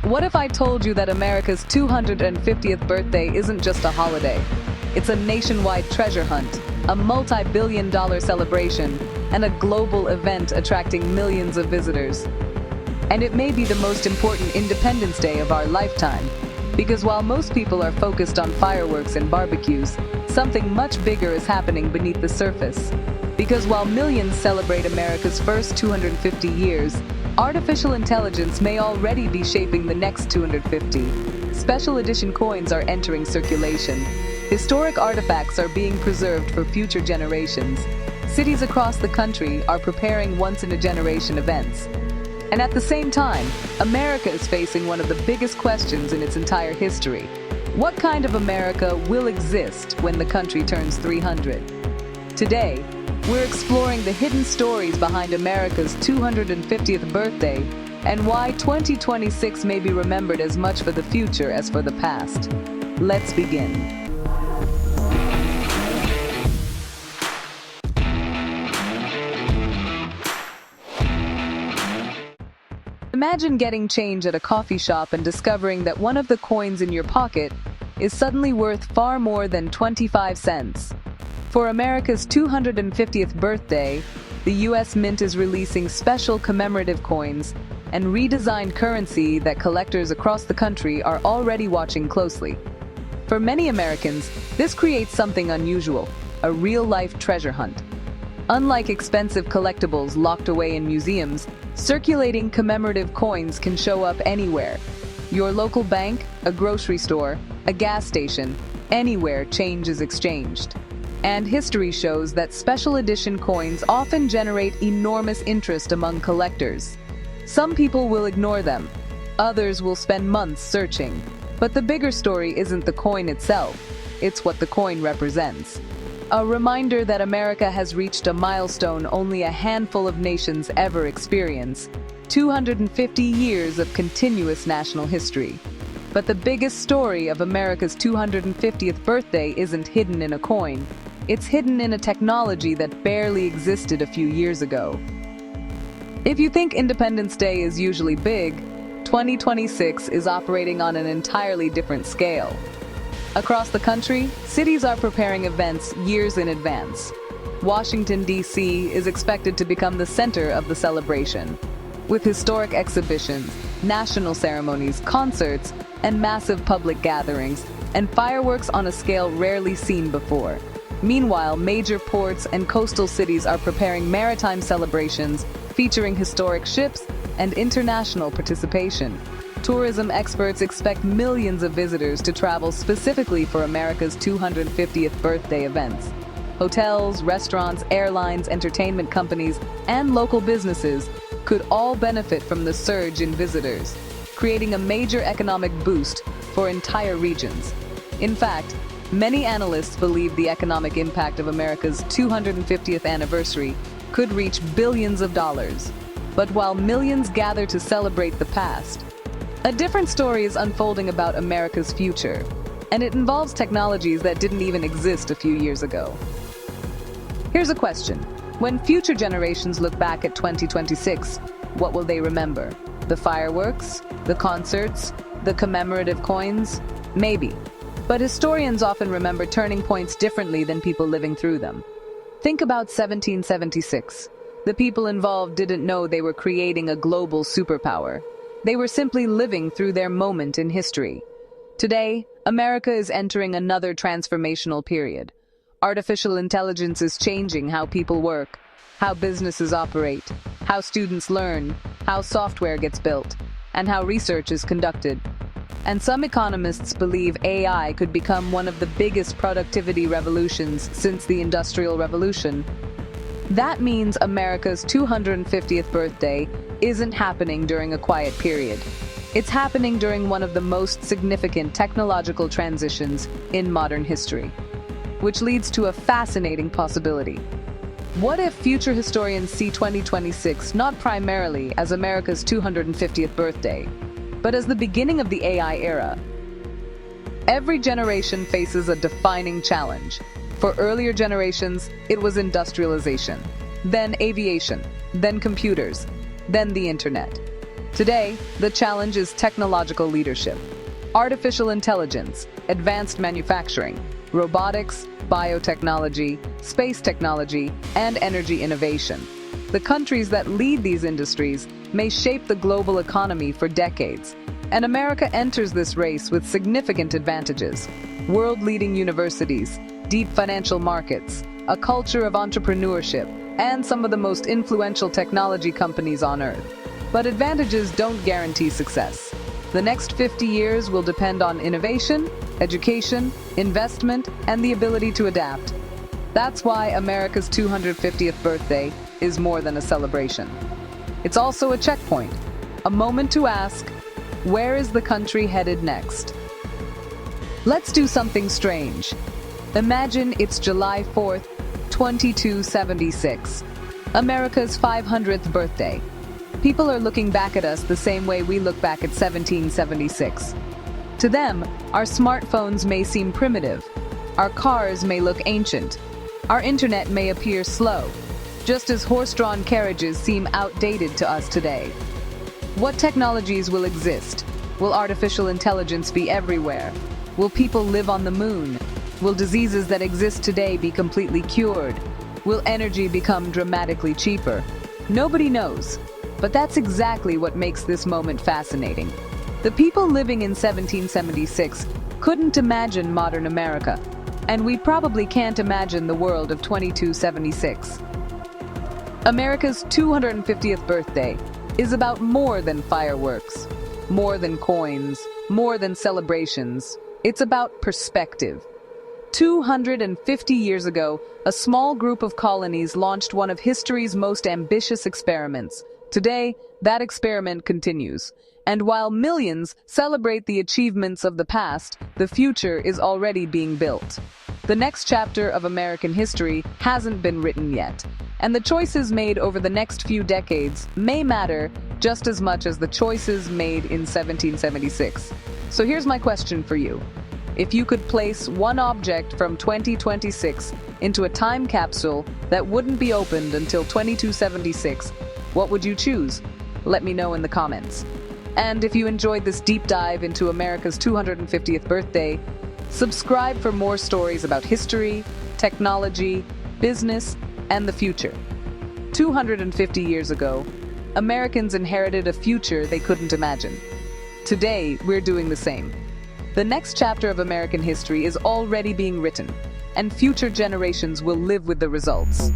What if I told you that America's 250th birthday isn't just a holiday? It's a nationwide treasure hunt, a multi-billion-dollar celebration, and a global event attracting millions of visitors. And it may be the most important Independence Day of our lifetime, because while most people are focused on fireworks and barbecues, something much bigger is happening beneath the surface. Because while millions celebrate America's first 250 years, artificial intelligence may already be shaping the next 250. Special edition coins are entering circulation. Historic artifacts are being preserved for future generations. Cities across the country are preparing once-in-a-generation events. And at the same time, America is facing one of the biggest questions in its entire history. What kind of America will exist when the country turns 300? Today, we're exploring the hidden stories behind America's 250th birthday and why 2026 may be remembered as much for the future as for the past. Let's begin. Imagine getting change at a coffee shop and discovering that one of the coins in your pocket is suddenly worth far more than 25 cents. For America's 250th birthday, the U.S. Mint is releasing special commemorative coins and redesigned currency that collectors across the country are already watching closely. For many Americans, this creates something unusual, a real-life treasure hunt. Unlike expensive collectibles locked away in museums, circulating commemorative coins can show up anywhere. Your local bank, a grocery store, a gas station, anywhere change is exchanged. And history shows that special edition coins often generate enormous interest among collectors. Some people will ignore them, others will spend months searching. But the bigger story isn't the coin itself, it's what the coin represents. A reminder that America has reached a milestone only a handful of nations ever experience: 250 years of continuous national history. But the biggest story of America's 250th birthday isn't hidden in a coin. It's hidden in a technology that barely existed a few years ago. If you think Independence Day is usually big, 2026 is operating on an entirely different scale. Across the country, cities are preparing events years in advance. Washington, D.C. is expected to become the center of the celebration, with historic exhibitions, national ceremonies, concerts, and massive public gatherings, and fireworks on a scale rarely seen before. Meanwhile, major ports and coastal cities are preparing maritime celebrations featuring historic ships and international participation. Tourism experts expect millions of visitors to travel specifically for America's 250th birthday events. Hotels, restaurants, airlines, entertainment companies, and local businesses could all benefit from the surge in visitors, creating a major economic boost for entire regions. In fact, many analysts believe the economic impact of America's 250th anniversary could reach billions of dollars. But while millions gather to celebrate the past, a different story is unfolding about America's future, and it involves technologies that didn't even exist a few years ago. Here's a question. When future generations look back at 2026, what will they remember? The fireworks? The concerts? The commemorative coins? Maybe. But historians often remember turning points differently than people living through them. Think about 1776. The people involved didn't know they were creating a global superpower. They were simply living through their moment in history. Today, America is entering another transformational period. Artificial intelligence is changing how people work, how businesses operate, how students learn, how software gets built, and how research is conducted. And some economists believe AI could become one of the biggest productivity revolutions since the Industrial Revolution. That means America's 250th birthday isn't happening during a quiet period. It's happening during one of the most significant technological transitions in modern history, which leads to a fascinating possibility. What if future historians see 2026 not primarily as America's 250th birthday, but as the beginning of the AI era? Every generation faces a defining challenge. For earlier generations, it was industrialization, then aviation, then computers, then the internet. Today, the challenge is technological leadership. Artificial intelligence, advanced manufacturing, robotics, biotechnology, space technology, and energy innovation. The countries that lead these industries may shape the global economy for decades, and America enters this race with significant advantages: world-leading universities, deep financial markets, a culture of entrepreneurship, and some of the most influential technology companies on Earth. But advantages don't guarantee success. The next 50 years will depend on innovation, education, investment, and the ability to adapt. That's why America's 250th birthday is more than a celebration. It's also a checkpoint, a moment to ask, where is the country headed next? Let's do something strange. Imagine it's July 4th, 2276, America's 500th birthday. People are looking back at us the same way we look back at 1776. To them, our smartphones may seem primitive, our cars may look ancient, our internet may appear slow, just as horse-drawn carriages seem outdated to us today. What technologies will exist? Will artificial intelligence be everywhere? Will people live on the moon? Will diseases that exist today be completely cured? Will energy become dramatically cheaper? Nobody knows. But that's exactly what makes this moment fascinating. The people living in 1776 couldn't imagine modern America, and we probably can't imagine the world of 2276. America's 250th birthday is about more than fireworks, more than coins, more than celebrations. It's about perspective. 250 years ago, a small group of colonies launched one of history's most ambitious experiments. Today, that experiment continues. And while millions celebrate the achievements of the past, the future is already being built. The next chapter of American history hasn't been written yet, and the choices made over the next few decades may matter just as much as the choices made in 1776. So here's my question for you. If you could place one object from 2026 into a time capsule that wouldn't be opened until 2276, what would you choose? Let me know in the comments. And if you enjoyed this deep dive into America's 250th birthday, subscribe for more stories about history, technology, business, and the future. 250 years ago, Americans inherited a future they couldn't imagine. Today, we're doing the same. The next chapter of American history is already being written, and future generations will live with the results.